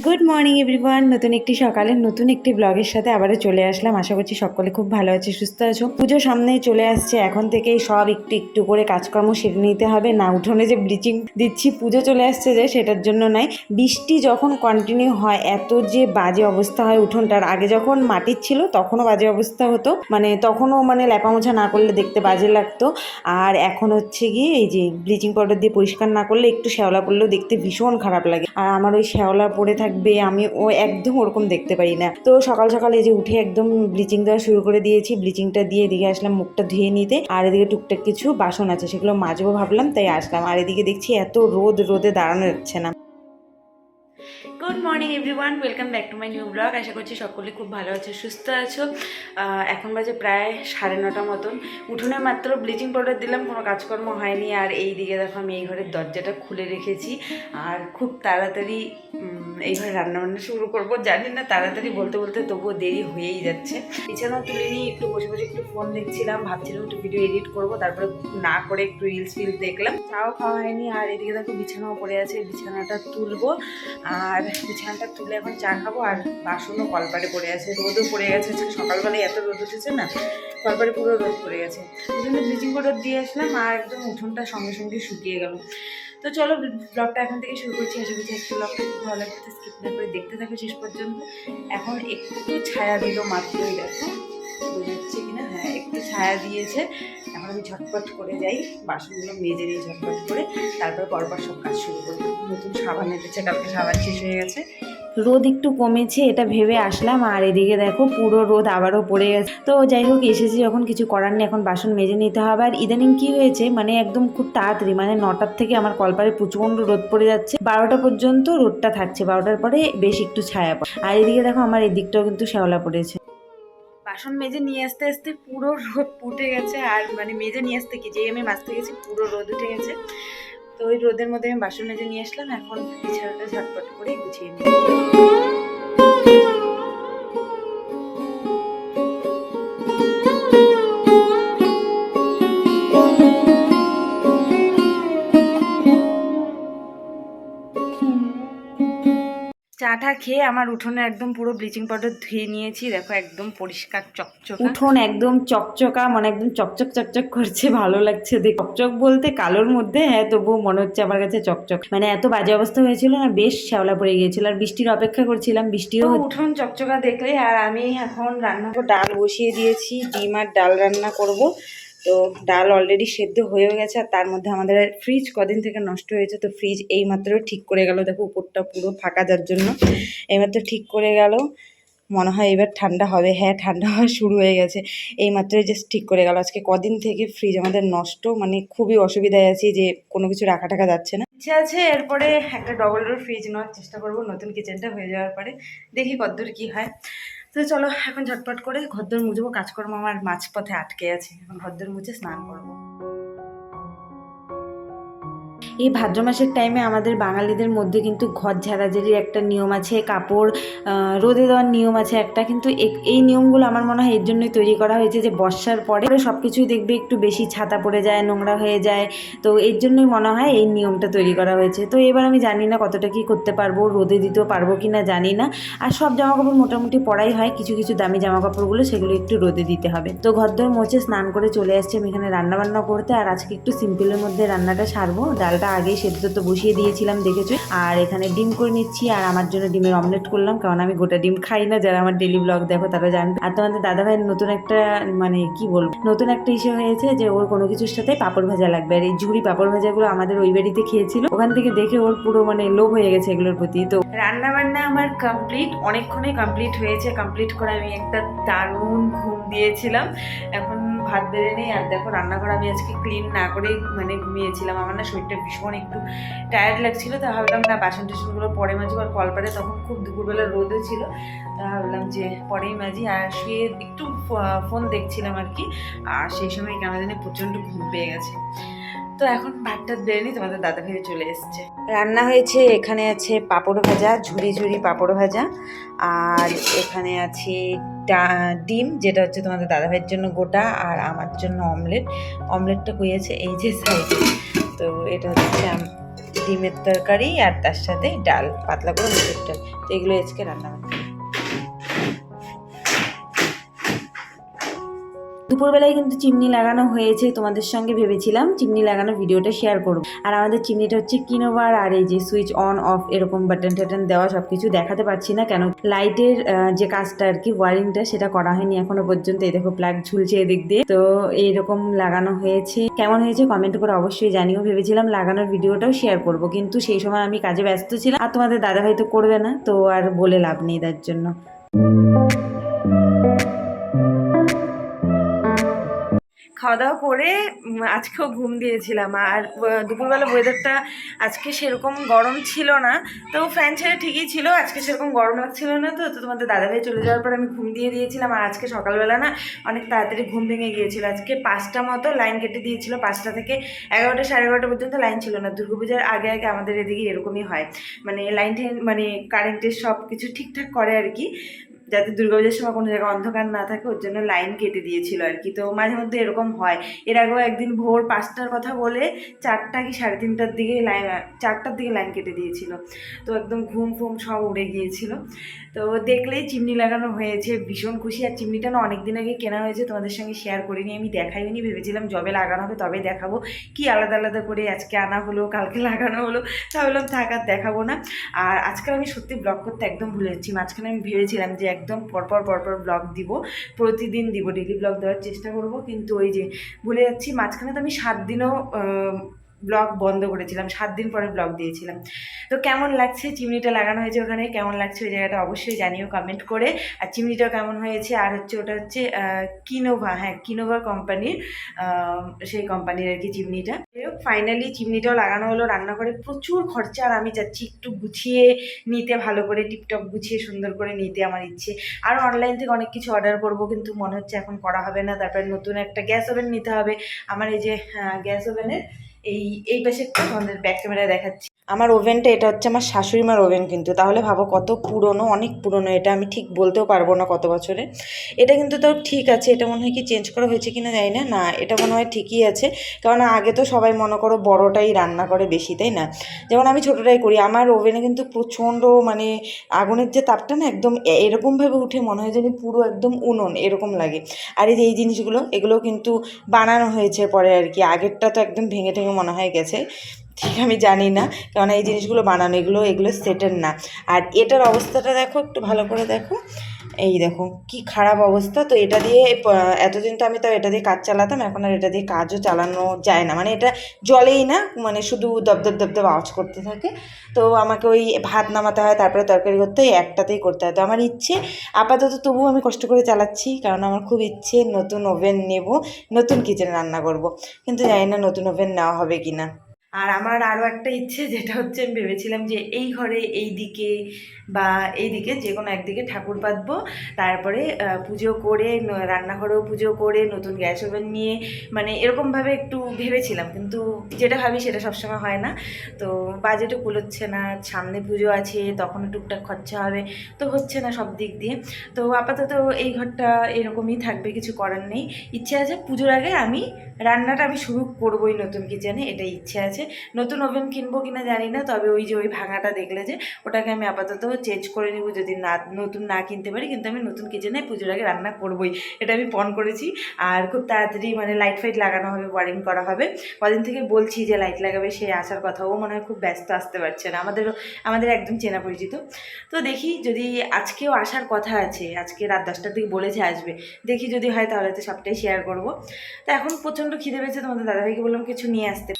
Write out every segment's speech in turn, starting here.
Good morning everyone. নতুন একটি সকালের নতুন একটি ব্লগের সাথে আবারও চলে আসলাম। আশা করছি সকলে খুব ভালো আছে, সুস্থ আছো। পুজো সামনেই চলে আসছে, এখন থেকেই সব একটু একটু করে কাজকর্ম সেরে নিতে হবে। না উঠোনে যে ব্লিচিং দিচ্ছি পুজো চলে আসছে যে সেটার জন্য নাই, বৃষ্টি যখন কন্টিনিউ হয় এত যে বাজে অবস্থা হয় উঠোনটার। আগে যখন মাটির ছিল তখনও বাজে অবস্থা হতো, তখনও ল্যাপা মোছা না করলে দেখতে বাজে লাগতো। আর এখন হচ্ছে গিয়ে এই যে ব্লিচিং পাউডার দিয়ে পরিষ্কার না করলে একটু শ্যাওলা পড়লেও দেখতে ভীষণ খারাপ লাগে। আর আমার ওই শ্যাওলা পড়ে থাকবে, আমি একদম ওরকম দেখতে পারি না। তো সকাল সকাল এই যে উঠে একদম ব্লিচিং দেওয়া শুরু করে দিয়েছি। ব্লিচিংটা দিয়ে এদিকে আসলাম মুখটা ধুয়ে নিতে, আর এদিকে টুকটাক কিছু বাসন আছে সেগুলো মাজবো ভাবলাম, তাই আসলাম। আর এদিকে দেখছি এত রোদে দাঁড়ানো যাচ্ছে না। Good morning everyone, welcome back to my new blog. আশা করছি সকলে খুব ভালো আছো, সুস্থ আছো। এখন বাজে প্রায় 9:30 মতন। উঠোনে মাত্র ব্লিচিং পাউডার দিলাম, কোনো কাজকর্ম হয়নি। আর এই দিকে দেখো আমি এই ঘরের দরজাটা খুলে রেখেছি, আর খুব তাড়াতাড়ি এই ঘরে রান্নাবান্না শুরু করবো। জানি না তাড়াতাড়ি বলতে বলতে তবুও দেরি হয়েই যাচ্ছে। বিছানা তুলে নিয়ে একটু বসে বসে একটু ফোন দেখছিলাম, ভাবছিলাম একটু ভিডিও এডিট করবো, তারপরে না করে একটু রিলস দেখলাম। চাও খাওয়া হয়নি। আর এদিকে দেখো বিছানাও পড়ে আছে, বিছানাটা তুলবো। আর বিছানাটা তুলে এখন চা খাবো। আর বাসনও কলপারে পড়ে আছে, রোদও পড়ে গেছে। সকালবেলায় এত রোদ উঠেছে না, কলপারে পুরো রোদ পড়ে গেছে। ওই জন্য ব্লিচিং পাউডার দিয়ে আসলাম, আর একদম উঠোনটা সঙ্গে সঙ্গে শুকিয়ে গেল। তো চলো ব্লগটা এখন থেকে শুরু করছি। আশা করছি আজকে ব্লগটা খুব ভালো লাগছে, স্কিপ না করে দেখতে থাকো শেষ পর্যন্ত। এখন একটু ছায়া দিল মাত্রই, দেখো বোঝা যাচ্ছে কিনা। হ্যাঁ, একটু ছায়া দিয়েছে। এখন আমি ঝটপট করে যাই, বাসনগুলো মেজে নিই ঝটপট করে, তারপর পরপর সব কাজ শুরু করবো। নতুন সাবান এসেছে, কালকে সাবান শেষ হয়ে গেছে। রোদ একটু কমেছে এটা ভেবে আসলাম, আর এদিকে দেখো পুরো রোদ আবারও পড়ে গেছে। তো যাই হোক, এসেছি যখন কিছু করার নেই, এখন বাসন মেজে নিতে হবে। আর ইদানিং কি হয়েছে, একদম খুব তাড়াতাড়ি 9টার থেকে আমার কলপারে প্রচণ্ড রোদ পড়ে যাচ্ছে, 12টা পর্যন্ত রোদটা থাকছে, 12টার পরে বেশ একটু ছায়া পড়ে। আর এদিকে দেখো আমার এদিকটাও কিন্তু শ্যাওলা পড়েছে। বাসন মেজে নিয়ে আসতে আসতে পুরো রোদ উঠে গেছে। আর মেজে নিয়ে আসতে কি, যেই আমি মাজতে গেছি পুরো রোদ উঠে গেছে। তো ওই রোদের মধ্যে আমি বাসন মেজে নিয়ে আসলাম, এখন বিছানাটা ঝটপট করে গুছিয়ে নিই। চাটা খেয়ে আমার উঠোনে একদম পুরো ব্লিচিং পাউডার ধুয়ে নিয়েছি। দেখো একদম পরিষ্কার চকচক উঠোন, একদম চকচকা, একদম চকচক চকচক করছে, ভালো লাগছে দেখ। চকচক বলতে কালোর মধ্যে, হ্যাঁ তবুও মনে হচ্ছে আমার কাছে চকচক। এত বাজে অবস্থা হয়েছিল না, বেশ শ্যাওলা পড়ে গিয়েছিল। আর বৃষ্টির অপেক্ষা করছিলাম, বৃষ্টিও উঠোন চকচকা দেখলে। আর আমি এখন রান্না ডাল বসিয়ে দিয়েছি, ডিম আর ডাল রান্না করব। তো ডাল অলরেডি সেদ্ধ হয়েও গেছে। আর তার মধ্যে আমাদের ফ্রিজ কদিন থেকে নষ্ট হয়েছে, তো ফ্রিজ এইমাত্র ঠিক করে গেল। দেখো উপরটা পুরো ফাঁকা, যার জন্য এইমাত্র ঠিক করে গেল। মনে হয় এবার ঠান্ডা হবে। হ্যাঁ, ঠান্ডা হওয়া শুরু হয়ে গেছে, এইমাত্রই জাস্ট ঠিক করে গেল। আজকে কদিন থেকে ফ্রিজ আমাদের নষ্ট, খুবই অসুবিধায় আছি যে কোনো কিছু রাখা টাকা যাচ্ছে না। ইচ্ছা আছে এরপরে একটা ডবল ডোর ফ্রিজ নেওয়ার চেষ্টা করব নতুন কিচেনটা হয়ে যাওয়ার পরে, দেখি কতদূর কী হয়। তো চলো এখন ঝটপট করে ঘরদোর মুছবো, কাজকর্ম আমার মাঝপথে আটকে আছে। এখন ঘরদোর মুছে স্নান করবো। এই ভাদ্র মাসের টাইমে আমাদের বাঙালিদের মধ্যে কিন্তু ঘর ঝাড়াঝাড়ির একটা নিয়ম আছে, কাপড় রোদে দেওয়ার নিয়ম আছে একটা। কিন্তু এই নিয়মগুলো আমার মনে হয় এর জন্যই তৈরি করা হয়েছে যে বর্ষার পরে সব কিছুই দেখবে একটু বেশি ছাতা পড়ে যায়, নোংরা হয়ে যায়। তো এর জন্যই মনে হয় এই নিয়মটা তৈরি করা হয়েছে। তো এবার আমি জানি না কতটা কী করতে পারবো, রোদে দিতেও পারবো কি না জানি না। আর সব জামাকাপড় মোটামুটি পরাই হয়, কিছু কিছু দামি জামাকাপড়গুলো সেগুলো একটু রোদে দিতে হবে। তো ঘরদোর মুছে স্নান করে চলে আসছি আমি এখানে রান্নাবান্না করতে। আর আজকে একটু সিম্পলের মধ্যে রান্নাটা সারবো। ডালটা আগেই সেদ্ধ তো বসিয়ে দিয়েছিলাম দেখেছো। আর এখানে ডিম করে নিচ্ছি, আর আমার জন্য ডিমের অমলেট করলাম, কারণ আমি গোটা ডিম খাই না। যারা আমার ডেলি ব্লগ দেখো তারা জানবে। আর তোমাদের দাদাভাইয়ের নতুন একটা কি বলবো, নতুন একটা ইস্যু হয়েছে যে ওর কোনো কিছুর সাথে পাঁপড় ভাজা লাগবে। আর এই ঝুড়ি পাঁপড় ভাজাগুলো আমাদের ওই বাড়িতে খেয়েছিল, ওখান থেকে দেখে ওর পুরো লোভ হয়ে গেছে এগুলোর প্রতি। তো রান্না বান্না আমার কমপ্লিট, অনেকক্ষণে কমপ্লিট হয়েছে। কমপ্লিট করে আমি একটা দারুণ ঘুম দিয়েছিলাম। এখন ভাত বেড়ে নেই। আর দেখো রান্নাঘর আমি আজকে ক্লিন না করেই ঘুমিয়েছিলাম। আমার না শরীরটা ভীষণ একটু টায়ার্ড লাগছিল, তা ভাবলাম না বাসন টাসনগুলো পরে মাজি। আর কলপারে তখন খুব দুপুরবেলা রোদও ছিল, তা ভাবলাম যে পরেই মাজি। আর শুয়ে একটু ফোন দেখছিলাম আর কি। আর সেই সময় কেন জানি প্রচণ্ড ঘুম পেয়ে গেছে। তো এখন ভাতটা বেড়ে নিই, তোমাদের দাদা ভাই চলে এসছে। রান্না হয়েছে, এখানে আছে পাঁপড় ভাজা, ঝুরি ঝুরি পাঁপড় ভাজা। আর এখানে আছে ডিম, যেটা হচ্ছে তোমাদের দাদাভাইয়ের জন্য গোটা, আর আমার জন্য অমলেট। অমলেটটা কইয়েছে এই যে সাইডে। তো এটা হচ্ছে ডিমের তরকারি আর তার সাথে ডাল, পাতলা করে মুসুর ডাল। তো এগুলো আজকে রান্না হবে। দুপুরবেলায় কিন্তু চিমনি লাগানো হয়েছে, তোমাদের সঙ্গে ভেবেছিলাম চিমনি লাগানো ভিডিওটা শেয়ার করব। আর আমাদের চিমনিটা হচ্ছে কিনোভার, আর এই যে সুইচ অন অফ এরকম বাটন টাটন দেওয়া, সব কিছু দেখাতে পারছি না কেন লাইটের যে কাজটা আর কি ওয়ারিংটা সেটা করা হয়নি এখনো পর্যন্ত। এই দেখো প্লাগ ঝুলছে এদিক দিয়ে, তো এইরকম লাগানো হয়েছে। কেমন হয়েছে কমেন্ট করে অবশ্যই জানিও। ভেবেছিলাম লাগানোর ভিডিওটাও শেয়ার করব, কিন্তু সেই সময় আমি কাজে ব্যস্ত ছিলাম, আর তোমাদের দাদাভাই তো করবে না, তো আর বলে লাভ নেই তার জন্য। খাওয়া দাওয়া করে আজকেও ঘুম দিয়েছিলাম। আর দুপুরবেলা ওয়েদারটা আজকে সেরকম গরম ছিল না, তো ফ্যান ছেড়ে ঠিকই ছিল, আজকে সেরকম গরম লাগছিল না। তো তোমাদের দাদাভাই চলে যাওয়ার পর আমি ঘুম দিয়ে দিয়েছিলাম। আর আজকে সকালবেলা না অনেক তাড়াতাড়ি ঘুম ভেঙে গিয়েছিল। আজকে 5টা মতো লাইন কেটে দিয়েছিল, 5টা থেকে 11টা সাড়ে 11টা পর্যন্ত লাইন ছিল না। দুর্গাপূজার আগে আগে আমাদের এদিকে এরকমই হয়, মানে লাইন মানে কারেন্টের সব কিছু ঠিকঠাক করে আর কি, যাতে দুর্গাপূজার সময় কোনো জায়গায় অন্ধকার না থাকে, ওর জন্য লাইন কেটে দিয়েছিল আর কি। তো মাঝে মধ্যে এরকম হয়। এর আগেও একদিন ভোর 5টার কথা বলে 4টা কি 3:30টার দিকে 4টার দিকে লাইন কেটে দিয়েছিল। তো একদম ঘুম ফুম সব উড়ে গিয়েছিল। তো দেখলেই চিমনি লাগানো হয়েছে, ভীষণ খুশি। আর চিমনিটা না অনেকদিন আগে কেনা হয়েছে, তোমাদের সঙ্গে শেয়ার করিনি, আমি দেখাইনি, ভেবেছিলাম যবে লাগানো হবে তবে দেখাবো। কি আলাদা আলাদা করে আজকে আনা হলো, কালকে লাগানো হলো, ভাবলাম থাক আর দেখাবো না। আর আজকাল আমি সত্যি ব্লগ করতে একদম ভুলে যাচ্ছি। মাঝখানে আমি ভেবেছিলাম যে একদম পরপর ব্লগ দিব, প্রতিদিন দিব, ডেইলি ব্লগ দেওয়ার চেষ্টা করব, কিন্তু ওই যে ভুলে যাচ্ছি। মাঝখানে তো আমি 7 দিনও ব্লগ বন্ধ করেছিলাম, 7 দিন পরে ব্লগ দিয়েছিলাম। তো কেমন লাগছে চিমনিটা লাগানো হয়েছে ওখানে, কেমন লাগছে ওই জায়গাটা অবশ্যই জানিও কমেন্ট করে। আর চিমনিটাও কেমন হয়েছে। আর হচ্ছে ওটা হচ্ছে কিনোভা, হ্যাঁ কিনোভা কোম্পানির, সেই কোম্পানির আর কি চিমনিটা। ফাইনালি চিমনিটাও লাগানো হলো। রান্নাঘরে প্রচুর খরচা, আর আমি চাচ্ছি একটু গুছিয়ে নিতে, ভালো করে টিপটপ গুছিয়ে সুন্দর করে নিতে আমার ইচ্ছে। আর অনলাইন থেকে অনেক কিছু অর্ডার করব, কিন্তু মনে হচ্ছে এখন করা হবে না। তারপরে নতুন একটা গ্যাস ওভেন নিতে হবে। আমার এই যে গ্যাস ওভেনের এই পাশে একটা আমাদের ব্যাক ক্যামেরায় দেখাচ্ছি আমার ওভেনটা, এটা হচ্ছে আমার শাশুড়ি মার ওভেন কিন্তু, তাহলে ভাবো কত পুরনো, অনেক পুরনো। এটা আমি ঠিক বলতেও পারবো না কত বছরে। এটা কিন্তু তাও ঠিক আছে, এটা মনে হয় কি চেঞ্জ করা হয়েছে কিনা জানি না, না এটা মনে হয় ঠিকই আছে। কারণ আগে তো সবাই মনে করো বড়টাই রান্না করে বেশি, তাই না? যেমন আমি ছোটোটাই করি। আমার ওভেনে কিন্তু প্রচণ্ড মানে আগুনের যে তাপটা না একদম এরকমভাবে উঠে, মনে হয় যেন পুরো একদম উনুন এরকম লাগে। আর এই যে এই জিনিসগুলো, এগুলো কিন্তু বানানো হয়েছে পরে আর কি, আগেরটা তো একদম ভেঙে ঠেঙে মনে হয় গেছে, ঠিক আমি জানি না, কারণ এই জিনিসগুলো বানানো, এগুলো সেটের না। আর এটার অবস্থাটা দেখো, একটু ভালো করে দেখো, এই দেখো কি খারাপ অবস্থা। তো এটা দিয়ে এতদিন তো আমি তো এটা দিয়ে কাজ চালাতাম, এখন আর এটা দিয়ে কাজও চালানো যায় না, মানে এটা জ্বলেই না, মানে শুধু দপদপ আওয়াজ করতে থাকে। তো আমাকে ওই ভাত নামাতে হয়, তারপরে তরকারি করতে হয়, একটাতেই করতে হয়। তো আমার ইচ্ছে আপাতত, তবুও আমি কষ্ট করে চালাচ্ছি, কারণ আমার খুব ইচ্ছে নতুন ওভেন নেব, নতুন কিচেনে রান্না করব, কিন্তু জানি না নতুন ওভেন নেওয়া হবে কি না। আর আমার আরও একটা ইচ্ছে, যেটা হচ্ছে আমি ভেবেছিলাম যে এই ঘরে এই দিকে বা এই দিকে যে কোনো একদিকে ঠাকুর পাতবো, তারপরে পুজো করে রান্নাঘরেও পুজো করে নতুন গ্যাস ওভেন নিয়ে, মানে এরকমভাবে একটু ভেবেছিলাম, কিন্তু যেটা ভাবি সেটা সবসময় হয় না। তো বাজেটও কুলোচ্ছে না, সামনে পুজো আছে, তখনও টুকটাক খরচা হবে, তো হচ্ছে না সব দিক দিয়ে। তো আপাতত এই ঘরটা এরকমই থাকবে, কিছু করার নেই। ইচ্ছে আছে পুজোর আগে আমি রান্নাটা আমি শুরু করবোই নতুন কিচেনে, এটাই ইচ্ছে আছে। নতুন ওভেন কিনবো কিনা জানি না, তবে ওই যে ওই ভাঙাটা দেখলে যে, ওটাকে আমি আপাতত চেঞ্জ করে নিব যদি না নতুন না কিনতে পারি, কিন্তু আমি নতুন কিচেনে পুজোর আগে রান্না করবোই, এটা আমি পণ করেছি। আর খুব তাড়াতাড়ি মানে লাইট ফাইট লাগানো হবে, ওয়ারিং করা হবে। কদিন থেকে বলছি যে লাইট লাগাবে, সে আসার কথা, ও মনে হয় খুব ব্যস্ত, আসতে পারছে না। আমাদের একদম চেনা পরিচিত। তো দেখি, যদি আজকেও আসার কথা আছে, আজকে রাত 10টার দিকে বলেছে আসবে, দেখি যদি হয় তাহলে তো সবটাই শেয়ার করবো। তো এখন প্রচণ্ড খিদে পেয়েছে, তোমাদের দাদাভাইকে বললাম কিছু নিয়ে আসতে।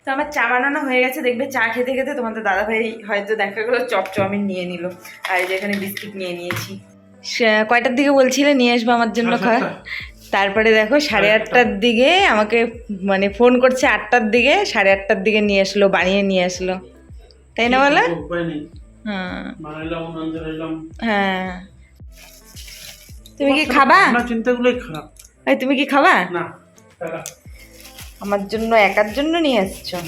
তো আমার চা বানানো হয়ে গেছে, দেখবে চা খেতে খেতে তোমাদের দাদাভাই হয়তো দেখা গেলো চপ চাউমিন নিয়ে নিল। আর এই যে এখানে বিস্কিট নিয়ে নিয়েছি। কয়টার দিকে বলছিলে নিয়ে আসবো আমার জন্য খাওয়া? তারপরে দেখো 8:30টার দিকে আমাকে মানে ফোন করছে, 8টার দিকে, 8:30টার দিকে নিয়ে আসলো, বানিয়ে নিয়ে আসলো, তাই না বলো? হ্যাঁ হ্যাঁ। তুমি কি খাবা? চিন্তাগুলোই খারাপ। এই তুমি কি খাবা? না, আমার জন্য একার জন্য নিয়ে আসছো?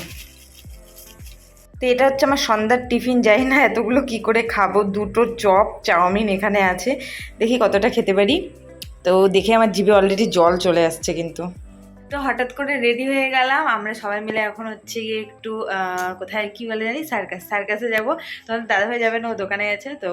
তো এটা হচ্ছে আমার সন্ধ্যার টিফিন, যাই না এতগুলো কি করে খাবো। 2টো চপ চাউমিন এখানে আছে, দেখি কতটা খেতে পারি। তো দেখে আমার জিভে অলরেডি জল চলে আসছে কিন্তু। তো হঠাৎ করে রেডি হয়ে গেলাম, আমরা সবাই মিলে এখন হচ্ছে গিয়ে একটু কোথায় কি বলে জানি, সার্কাসে যাব। তখন দাদাভাই যাবে না, ও দোকানে আছে, তো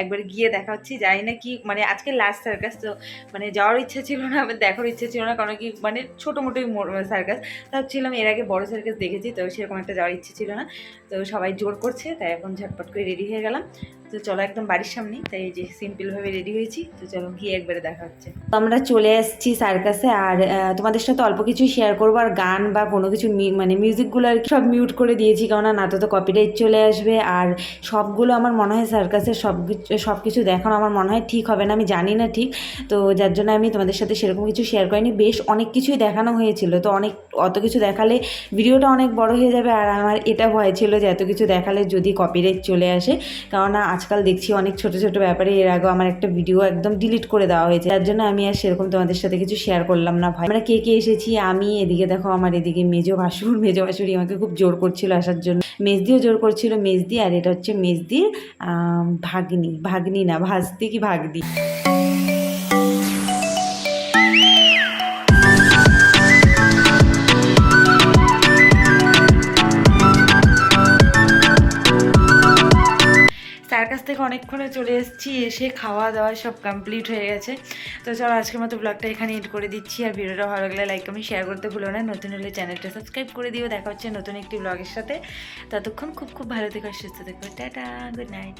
একবার গিয়ে দেখা হচ্ছে। জানি না কি মানে আজকে লাস্ট সার্কাস, তো মানে যাওয়ার ইচ্ছা ছিল না, আবার দেখার ইচ্ছা ছিল না, কারণ কি মানে ছোটো মোটোই সার্কাস। ভাবছিলাম এর আগে বড় সার্কাস দেখেছি, তো সেরকম একটা যাওয়ার ইচ্ছে ছিল না। তো সবাই জোর করছে, তাই এখন ঝটপট করে রেডি হয়ে গেলাম। তো চলো একদম বাড়ির সামনেই, তাই যে সিম্পলভাবে রেডি হয়েছি। তো চলো গিয়ে একবারে দেখা হচ্ছে। আমরা চলে এসেছি সার্কাসে, আর তোমাদের সাথে অল্প কিছুই শেয়ার করবো। আর গান বা কোনো কিছু মানে মিউজিকগুলো আর কি সব মিউট করে দিয়েছি, কারণ না তো কপিরাইট চলে আসবে। আর সবগুলো আমার মনে হয় সার্কাসের সব কিছু দেখানো আমার মনে হয় ঠিক হবে না, আমি জানি না ঠিক। তো যার জন্য আমি তোমাদের সাথে সেরকম কিছু শেয়ার করিনি। বেশ অনেক কিছুই দেখানো হয়েছিল, তো অত কিছু দেখালে ভিডিওটা অনেক বড় হয়ে যাবে। আর আমার এটা ভয় ছিল যে এত কিছু দেখালে যদি কপিরাইট চলে আসে, কারণ আজকাল দেখছি অনেক ছোট ছোট ব্যাপারে এর আগেও আমার একটা ভিডিও একদম ডিলিট করে দেওয়া হয়েছে। তার জন্য আমি আর সেরকম তোমাদের সাথে কিছু শেয়ার করলাম না। ভাই আমরা কে কে এসেছি, আমি এদিকে দেখো, আমার এদিকে মেজো ভাসুরি আমাকে খুব জোর করছিল আসার জন্য, মেজদিও জোর করছিল, মেজদি। আর এটা হচ্ছে মেজদির ভাগ্নি না ভাস্তি কি ভাগ্নি। সার্কাস থেকে অনেকক্ষণে চলে এসেছি, এসে খাওয়া দাওয়া সব কমপ্লিট হয়ে গেছে। তো চলো আজকের মতো ব্লগটা এখানে এড করে দিচ্ছি। আর ভিডিওটা ভালো লাগলে লাইক কমেন্ট শেয়ার করতে ভুলো না। নতুন হলে চ্যানেলটা সাবস্ক্রাইব করে দিও। দেখা হচ্ছে নতুন একটি ব্লগের সাথে। ততক্ষণ খুব খুব ভালো থেকো, সুস্থ থেকো। Tata, good night.